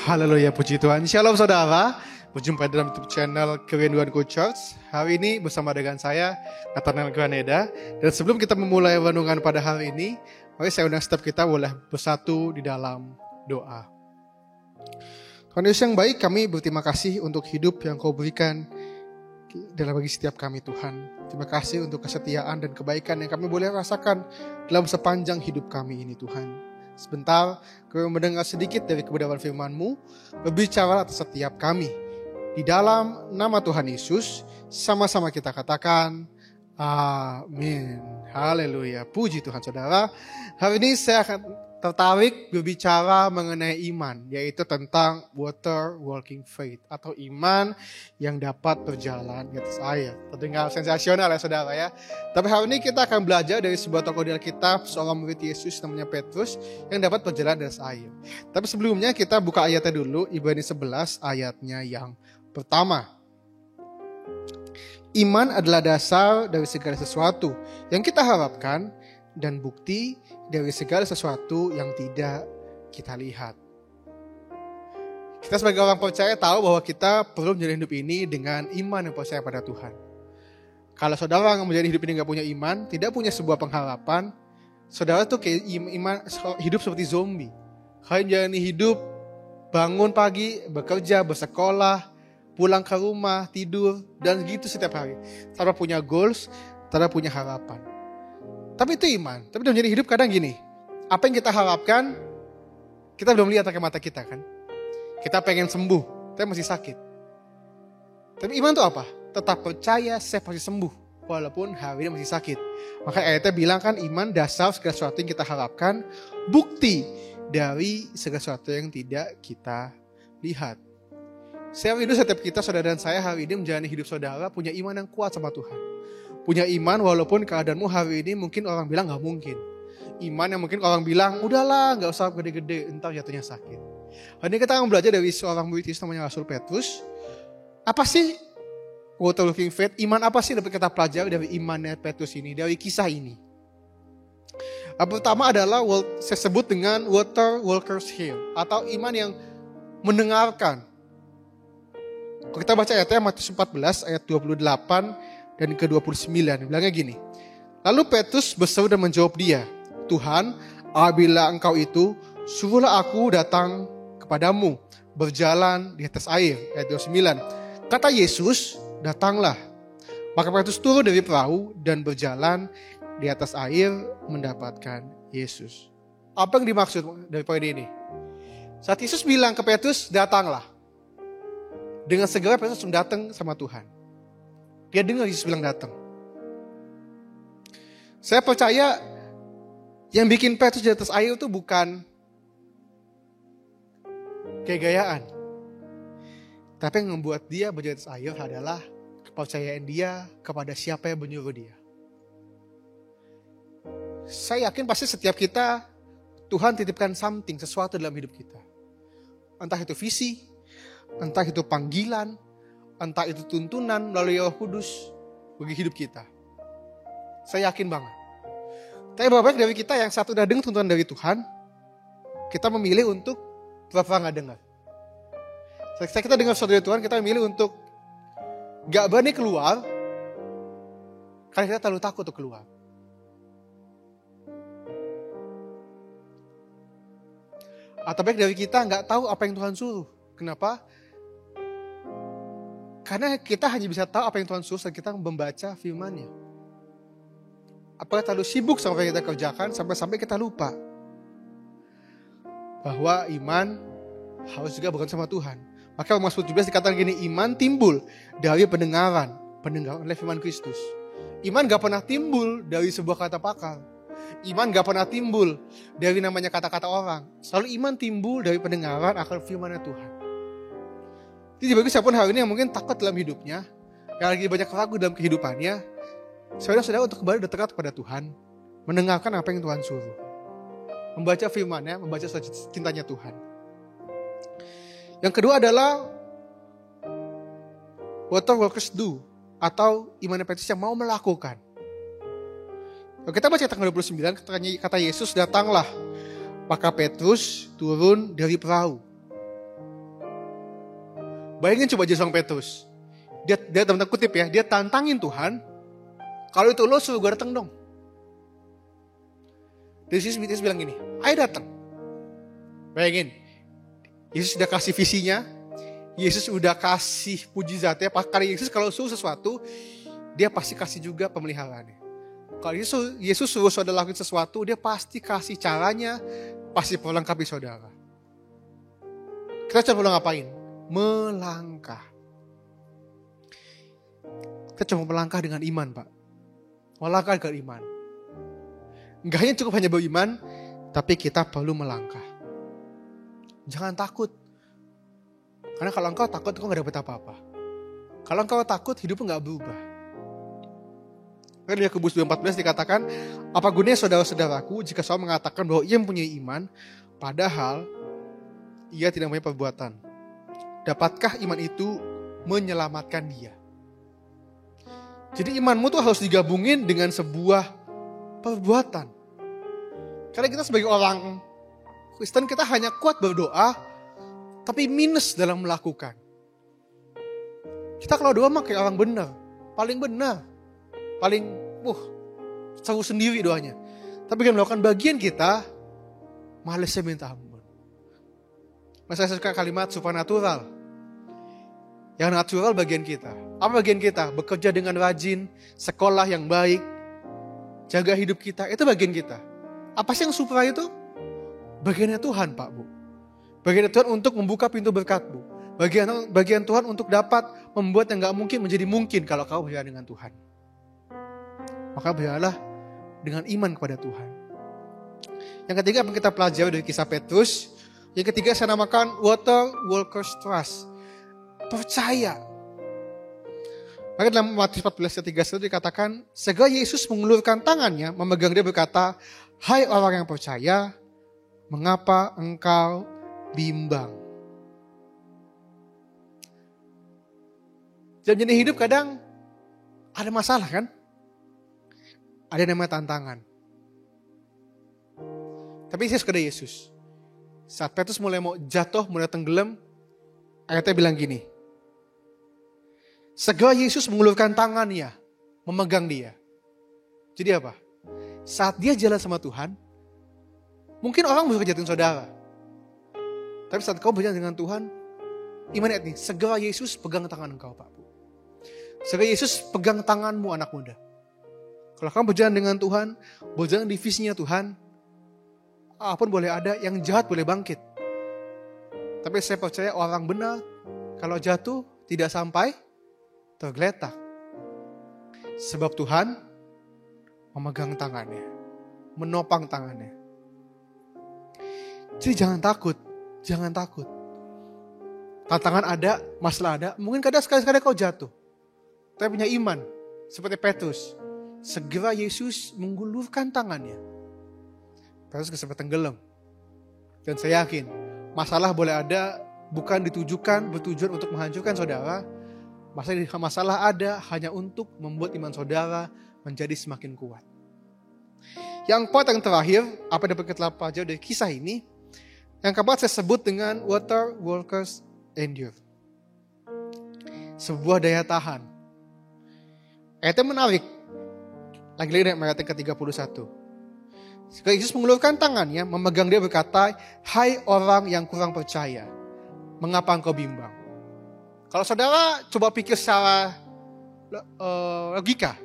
Haleluya, puji Tuhan. Shalom saudara, berjumpa dalam YouTube channel Kerinduanku Church. Hari ini bersama dengan saya, Nathanael Graneda. Dan sebelum kita memulai renungan pada hari ini, mari saya undang setiap kita boleh bersatu di dalam doa. Tuhan Yesus yang baik, kami berterima kasih untuk hidup yang Kau berikan dalam bagi setiap kami, Tuhan. Terima kasih untuk kesetiaan dan kebaikan yang kami boleh rasakan dalam sepanjang hidup kami ini, Tuhan. Sebentar, kami mendengar sedikit dari kebenaran firman-Mu, berbicara atas setiap kami. Di dalam nama Tuhan Yesus, sama-sama kita katakan, amin. Haleluya, puji Tuhan saudara. Hari ini saya akan tertarik berbicara mengenai iman, yaitu tentang water walking faith, atau iman yang dapat berjalan di atas air. Terdengar sensasional ya saudara ya. Tapi hari ini kita akan belajar dari sebuah tokoh di Alkitab, seorang murid Yesus namanya Petrus yang dapat berjalan di atas air. Tapi sebelumnya kita buka ayatnya dulu, Ibrani 11 ayatnya yang pertama. Iman adalah dasar dari segala sesuatu yang kita harapkan dan bukti dari segala sesuatu yang tidak kita lihat. Kita sebagai orang percaya tahu bahwa kita perlu menjalani hidup ini dengan iman yang percaya pada Tuhan. Kalau saudara yang menjalani hidup ini gak punya iman, tidak punya sebuah pengharapan, saudara tuh kayak hidup seperti zombie. Kalian menjalani hidup, bangun pagi, bekerja, bersekolah, pulang ke rumah, tidur, dan gitu setiap hari. Tanpa punya goals, tanpa punya harapan. Tapi itu iman. Tapi dalam hidup kadang gini, apa yang kita harapkan, kita belum lihat pakai mata kita kan. Kita pengen sembuh, tapi masih sakit. Tapi iman itu apa? Tetap percaya saya pasti sembuh, walaupun hari ini masih sakit. Maka ayatnya bilang kan iman dasar segala sesuatu yang kita harapkan, bukti dari segala sesuatu yang tidak kita lihat. Saya rindu setiap kita, saudara dan saya hari ini menjalani hidup saudara punya iman yang kuat sama Tuhan. Punya iman walaupun keadaanmu hari ini mungkin orang bilang gak mungkin. Iman yang mungkin orang bilang, udahlah gak usah gede-gede, entar jatuhnya sakit. Hari ini kita akan belajar dari seorang murid Yesus namanya Rasul Petrus. Apa sih water walking faith? Iman apa sih dapat kita pelajari dari imannya Petrus ini, dari kisah ini? Yang pertama adalah saya sebut dengan water walkers here, atau iman yang mendengarkan. Kalau kita baca ayatnya Matius 14 ayat 28 dan ke-29, bilangnya gini. Lalu Petrus berseru dan menjawab dia, Tuhan, apabila engkau itu, suruhlah aku datang kepadamu, berjalan di atas air. Ayat 29. Kata Yesus, datanglah. Maka Petrus turun dari perahu dan berjalan di atas air mendapatkan Yesus. Apa yang dimaksud dari poin ini? Saat Yesus bilang ke Petrus, datanglah. Dengan segera Petrus datang sama Tuhan. Dia dengar Yesus bilang datang. Saya percaya yang bikin Petrus di atas air itu bukan kegayaan. Tapi yang membuat dia berjalan di atas air adalah kepercayaan dia kepada siapa yang menyuruh dia. Saya yakin pasti setiap kita, Tuhan titipkan sesuatu dalam hidup kita. Entah itu visi, entah itu panggilan, entah itu tuntunan melalui Roh Kudus bagi hidup kita. Saya yakin banget. Tapi banyak dari kita yang saat udah dengar tuntunan dari Tuhan, kita memilih untuk pura-pura gak dengar. Saat kita dengar sesuatu dari Tuhan, kita memilih untuk gak berani keluar, karena kita terlalu takut untuk keluar. Atau baik dari kita gak tahu apa yang Tuhan suruh. Kenapa? Karena kita hanya bisa tahu apa yang Tuhan suruh saat kita membaca firman-Nya. Apakah terlalu sibuk sampai kita kerjakan sampai kita lupa bahwa iman harus juga bergantung sama Tuhan. Maka Mazmur 17 dikatakan gini, iman timbul dari pendengaran oleh firman Kristus. Iman gak pernah timbul dari sebuah kata pakar. Iman gak pernah timbul dari namanya kata-kata orang. Selalu iman timbul dari pendengaran akan firman-Nya Tuhan. Jadi bagi siapapun hari ini yang mungkin takut dalam hidupnya, yang lagi banyak ragu dalam kehidupannya, saudara-saudara untuk kembali dekat kepada Tuhan, mendengarkan apa yang Tuhan suruh, membaca firman-Nya, membaca cintanya Tuhan. Yang kedua adalah what the workers do, atau iman Petrus yang mau melakukan. Kalau kita baca tanggal 29, kata Yesus, datanglah. Maka Petrus turun dari perahu. Bayangin coba aja seorang Petrus. Dia tanda kutip ya, dia tantangin Tuhan. Kalau itu lo suruh gue datang dong. Yesus bilang gini, ayo datang. Bayangin, Yesus sudah kasih visinya, Yesus udah kasih mujizatnya. Karena Yesus kalau suruh sesuatu, dia pasti kasih juga pemeliharaannya. Kalau Yesus suruh saudara lakukan sesuatu, dia pasti kasih caranya, pasti melengkapi saudara. Kita coba ngapain? Melangkah. Kita coba melangkah dengan iman, Pak. Melangkah dengan iman. Enggak hanya cukup hanya beriman, tapi kita perlu melangkah. Jangan takut. Karena kalau engkau takut, engkau gak dapat apa-apa. Kalau engkau takut, hidupnya gak berubah. Karena di Yakobus 2:14 dikatakan, apa gunanya saudara-saudaraku jika seorang mengatakan bahwa ia mempunyai iman, padahal ia tidak mempunyai perbuatan. Dapatkah iman itu menyelamatkan dia? Jadi imanmu tuh harus digabungin dengan sebuah perbuatan. Karena kita sebagai orang Kristen, kita hanya kuat berdoa, tapi minus dalam melakukan. Kita kalau doa mah kayak orang benar, paling tahu sendiri doanya. Tapi kalau melakukan bagian kita, malesnya minta ampun. Saya suka kalimat supernatural. Yang natural bagian kita. Apa bagian kita? Bekerja dengan rajin, sekolah yang baik, jaga hidup kita, itu bagian kita. Apa sih yang supra itu? Bagiannya Tuhan, Pak, Bu. Bagian Tuhan untuk membuka pintu berkat-Bu. Bagian Tuhan untuk dapat membuat yang gak mungkin menjadi mungkin kalau kau berjalan dengan Tuhan. Maka berjalanlah dengan iman kepada Tuhan. Yang ketiga apa yang kita pelajari dari kisah Petrus. Yang ketiga saya namakan water workers trust. Percaya. Maka dalam Matius 14:31 dikatakan, segera Yesus mengulurkan tangannya, memegang dia berkata, hai orang yang percaya, mengapa engkau bimbang? Dalam jenis hidup kadang ada masalah kan? Ada yang namanya tantangan. Tapi saya suka ada Yesus. Saat Petrus mulai mau jatuh, mulai tenggelam, ayatnya bilang gini, segera Yesus mengulurkan tangannya, memegang dia. Jadi apa? Saat dia jalan sama Tuhan, mungkin orang bisa jatuhin saudara. Tapi saat kau berjalan dengan Tuhan, iman ini, segera Yesus pegang tangan engkau, Pak. Segera Yesus pegang tanganmu, anak muda. Kalau kamu berjalan dengan Tuhan, berjalan di visinya Tuhan, apapun boleh ada, yang jahat boleh bangkit. Tapi saya percaya orang benar, kalau jatuh tidak sampai tergeletak. Sebab Tuhan memegang tangannya, menopang tangannya. Jadi jangan takut, jangan takut. Tantangan ada, masalah ada, mungkin kadang sekali-sekali kau jatuh. Tapi punya iman, seperti Petrus. Segera Yesus menggulurkan tangannya. Petrus sempat tenggelam. Dan saya yakin, masalah boleh ada, bukan bertujuan untuk menghancurkan saudara. Masalah ada hanya untuk membuat iman saudara menjadi semakin kuat. Yang keempat, yang terakhir, apa yang dapat kita pelajari dari kisah ini? Yang keempat saya sebut dengan water workers endure. Sebuah daya tahan. Ayatnya menarik. Lagi-lagi dari ayat ke-31. Ketika Yesus mengulurkan tangannya, memegang dia berkata, hai orang yang kurang percaya, mengapa engkau bimbang? Kalau saudara coba pikir secara logika,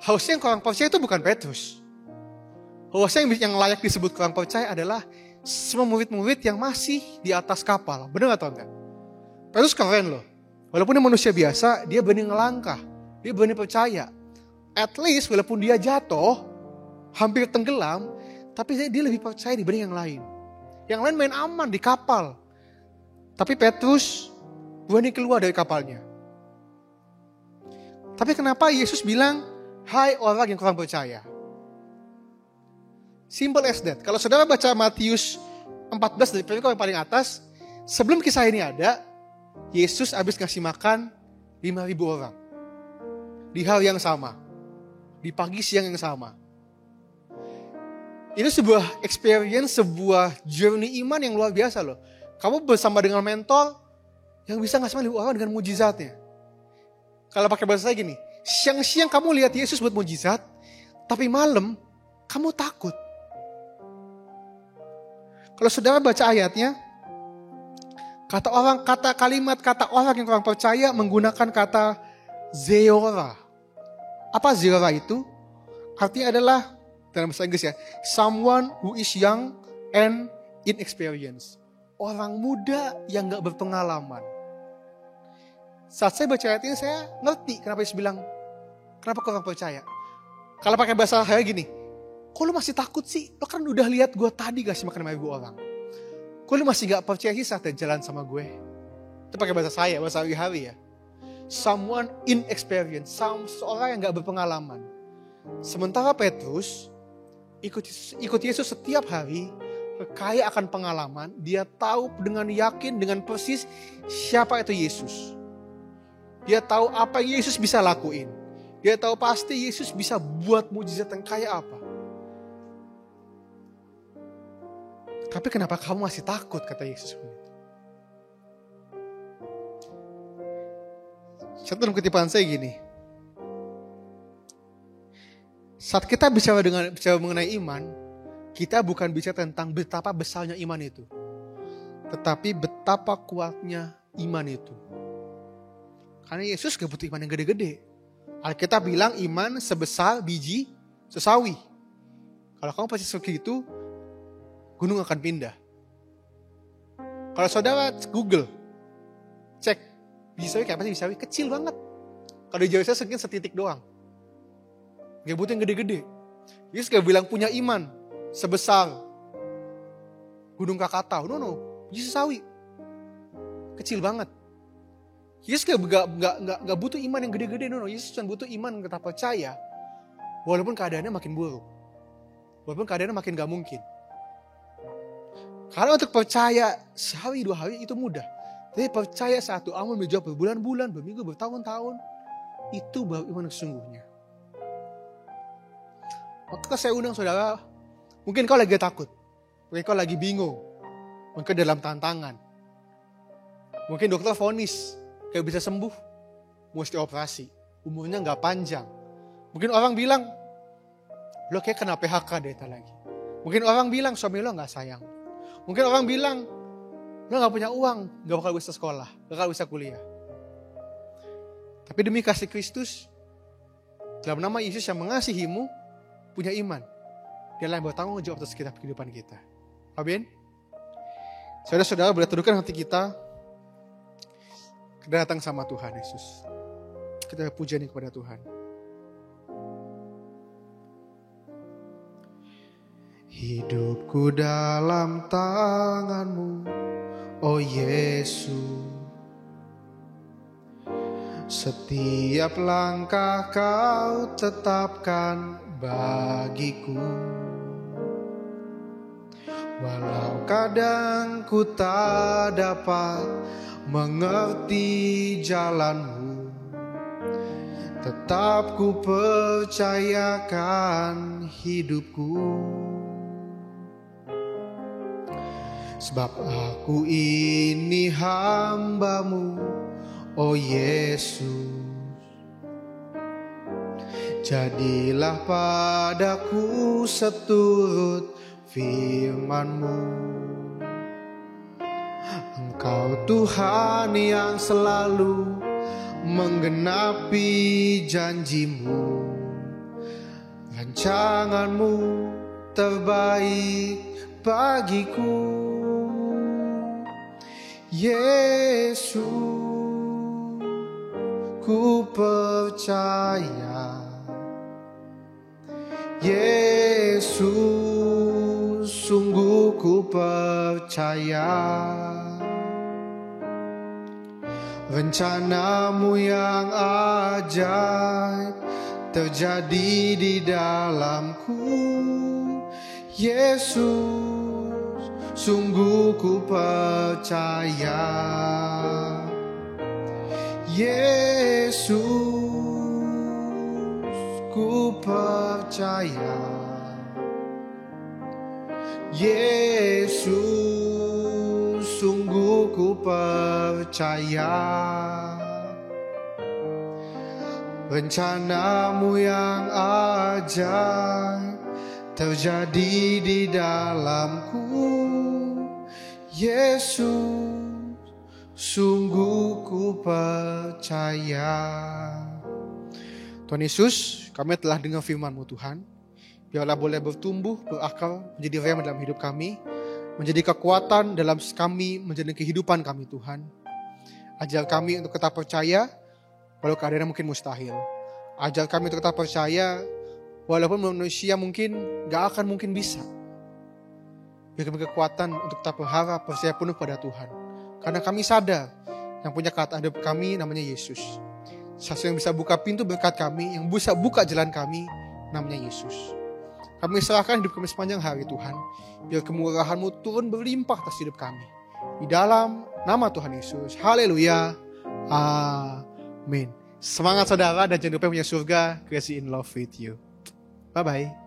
harusnya yang kurang percaya itu bukan Petrus. Harusnya yang layak disebut kurang percaya adalah semua murid-murid yang masih di atas kapal. Benar atau enggak? Petrus keren loh. Walaupun dia manusia biasa, dia berani ngelangkah. Dia berani percaya. At least walaupun dia jatuh, hampir tenggelam, tapi dia lebih percaya dibanding yang lain. Yang lain main aman di kapal. Tapi Petrus berani keluar dari kapalnya. Tapi kenapa Yesus bilang, hai orang yang kurang percaya? Simple as that. Kalau saudara baca Matius 14 dari perikop yang paling atas, sebelum kisah ini ada, Yesus habis ngasih makan 5.000 orang. Di hal yang sama. Di pagi siang yang sama. Ini sebuah experience, sebuah journey iman yang luar biasa loh. Kamu bersama dengan mentor, yang bisa ngasih lihat orang dengan mujizatnya. Kalau pakai bahasa saya gini, siang-siang kamu lihat Yesus buat mujizat, tapi malam kamu takut. Kalau saudara baca ayatnya, kata orang yang kurang percaya menggunakan kata zeora. Apa zeora itu? Artinya adalah, dalam bahasa Inggris ya, someone who is young and inexperienced. Orang muda yang gak berpengalaman. Saat saya baca ayat ini, saya ngerti kenapa Yesus bilang, kenapa kurang percaya. Kalau pakai bahasa saya gini, kok lu masih takut sih? Lo kan udah lihat gue tadi kasih makan 5.000 orang. Kok lu masih gak percaya sih saat jalan sama gue? Itu pakai bahasa saya, bahasa hari-hari ya. Someone inexperienced, seorang yang gak berpengalaman. Sementara Petrus ikut Yesus setiap hari, kaya akan pengalaman. Dia tahu dengan yakin, dengan persis siapa itu Yesus. Dia tahu apa yang Yesus bisa lakuin. Dia tahu pasti Yesus bisa buat mujizat yang kayak apa. Tapi kenapa kamu masih takut, kata Yesus. Satu dalam kutipan saya gini. Saat kita bicara mengenai iman, kita bukan bicara tentang betapa besarnya iman itu, tetapi betapa kuatnya iman itu. Karena Yesus gak butuh iman yang gede-gede. Alkitab bilang iman sebesar biji sesawi. Kalau kamu pasti seperti itu, gunung akan pindah. Kalau saudara Google, cek biji sawi kayak apa sih biji sawi? Kecil banget. Kalau di Jawa saya segini setitik doang. Gak butuh yang gede-gede. Yesus gak bilang punya iman sebesar gunung Krakatau. No, biji sesawi. Kecil banget. Yesus gak butuh iman yang gede-gede. No, Yesus cuma butuh iman yang kita percaya. Walaupun keadaannya makin buruk. Walaupun keadaannya makin gak mungkin. Karena untuk percaya sehari 2 hari itu mudah. Tapi percaya satu amal menjawab berbulan-bulan, berminggu, bertahun-tahun. Itu baru iman yang sesungguhnya. Maka saya undang saudara, mungkin kau lagi takut. Mungkin kau lagi bingung. Mungkin dalam tantangan. Mungkin dokter vonis, kayak bisa sembuh, mesti operasi. Umurnya gak panjang. Mungkin orang bilang, lo kayak kena PHK deh lagi. Mungkin orang bilang, suami lo gak sayang. Mungkin orang bilang, lo gak punya uang, gak bakal bisa sekolah, gak bakal bisa kuliah. Tapi demi kasih Kristus, dalam nama Yesus yang mengasihimu, punya iman. Dialah yang bertanggung jawab atas kehidupan kita. Amin. Saudara-saudara, boleh tundukkan hati kita, kita datang sama Tuhan Yesus. Kita pujian kepada Tuhan. Hidupku dalam tangan-Mu, oh Yesus. Setiap langkah Kau tetapkan bagiku. Walau kadang ku tak dapat mengerti jalan-Mu, tetap ku percayakan hidupku. Sebab aku ini hamba-Mu, oh Yesus. Jadilah padaku seturut firman-Mu. Engkau Tuhan yang selalu menggenapi janji-Mu. Rancangan-Mu terbaik bagiku. Yesus, ku percaya. Yesus, sungguh ku percaya. Rencana-Mu yang ajaib terjadi di dalamku. Yesus, sungguh ku percaya. Yesus, ku percaya. Yesus, sungguh ku percaya. Rencanamu yang ajaib terjadi di dalamku. Yesus, sungguh ku percaya. Tuhan Yesus, kami telah dengar firman-Mu Tuhan. Biarlah boleh bertumbuh, berakar, menjadi rema dalam hidup kami, menjadi kekuatan dalam kami, menjadi kehidupan kami Tuhan. Ajar kami untuk tetap percaya, walau keadaannya mungkin mustahil. Ajar kami untuk tetap percaya, walaupun manusia mungkin gak akan mungkin bisa. Beri kami kekuatan untuk tetap berharap, percaya penuh pada Tuhan. Karena kami sadar, yang punya kata hidup kami namanya Yesus. Satu yang bisa buka pintu berkat kami, yang bisa buka jalan kami, namanya Yesus. Kami serahkan hidup kami sepanjang hari Tuhan. Biar kemurahan-Mu turun berlimpah atas hidup kami. Di dalam nama Tuhan Yesus. Haleluya. Amin. Semangat saudara, dan jangan lupa punya surga. Crazy in love with you. Bye-bye.